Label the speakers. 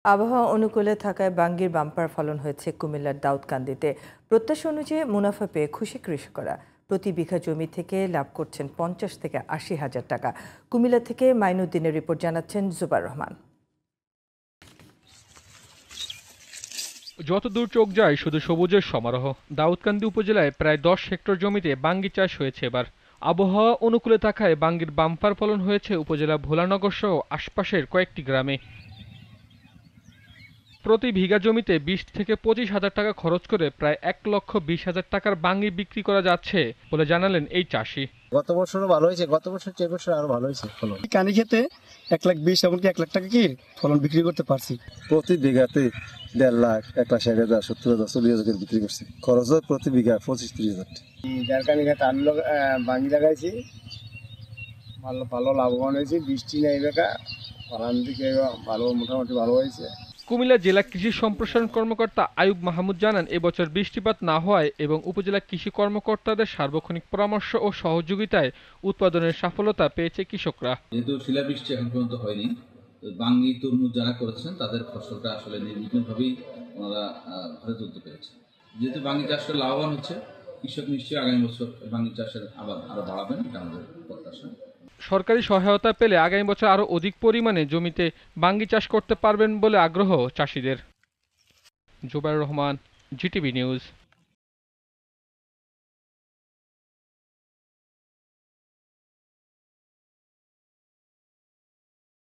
Speaker 1: আবহাওয়া অনুকূলে থাকায় বাঙ্গির বাম্পার ফলন হয়েছে কুমিল্লার দাউদকান্দিতে। প্রত্যাশা অনুযায়ী মুনাফা পেয়ে খুশি কৃষকরা। প্রতি বিঘা জমি থেকে লাভ করছেন ৫০ থেকে ৮০ হাজার টাকা। কুমিল্লা থেকে মাইনুদ্দিনের রিপোর্ট, জানাচ্ছেন জুবার রহমান।
Speaker 2: যতদূর চোখ যায় শুধু সবুজের সমারোহ। দাউদকান্দি উপজেলায় প্রায় ১০ হেক্টর জমিতে বাঙ্গি চাষ হয়েছে এবার। আবহাওয়া অনুকূলে থাকায় বাঙ্গির বাম্পার ফলন হয়েছে উপজেলা ভোলানগর সহ আশপাশের কয়েকটি গ্রামে। প্রতি বিঘা জমিতে ২০ থেকে ২৫ হাজার টাকা খরচ করে প্রায় ১,২০,০০০ টাকার বাঙ্গি বিক্রি করা যাচ্ছে বলে জানালেন এই চাষি।
Speaker 3: গত বছরও ভালো হয়েছে, গত বছর চেয়ে বছর আরো ভালো হয়েছে ফলন। কানি খেতে ১,২০,০০০ এমনকি ১,০০,০০০ টাকা কি ফলন বিক্রি করতে পারছি।
Speaker 4: প্রতি বিঘাতে ১.৫ লাখ, ১,৬০,০০০, ৭০,০০০, ৪০,০০০ বিক্রি করছি। খরচ প্রতি বিঘা ২৫-৩০,০০০।
Speaker 3: যার কানি খেতে আলু বাঙ্গি লাগাইছি, ভালো লাভবান হয়েছে। বৃষ্টি নেই বেকা, ফলন দিকে ভালো, মোটামুটি ভালো হয়েছে।
Speaker 2: কুমিল্লা জেলা কৃষি সম্প্রসারণ কর্মকর্তা আয়ুব মাহমুদ জানান, এবছর বৃষ্টিপাত না হওয়ায় এবং উপজেলা কৃষি কর্মকর্তাদের সার্বক্ষণিক পরামর্শ ও সহযোগিতায় উৎপাদনের সফলতা পেয়েছে কৃষকরা।
Speaker 5: যেহেতু শিলাবৃষ্টি এখন পর্যন্ত হয়নি, বাঙ্গি তরমুজ যারা করেছেন তাদের ফসলটা আসলে নির্বিঘ্নভাবেই ওনারা ঘরে তুলতে পেরেছে। যেহেতু বাঙ্গি চাষ করে লাভবান হচ্ছে, কৃষক নিশ্চয়ই আগামী বছর বাঙ্গি চাষের আবার আরো বাড়াবেন, এটা আমাদের প্রত্যাশা।
Speaker 2: সরকারি সহায়তা পেলে আগামী বছর আরও অধিক পরিমাণে জমিতে বাঙ্গি চাষ করতে পারবেন বলে আগ্রহ চাষিদের। Zubair Rahman, GTV news.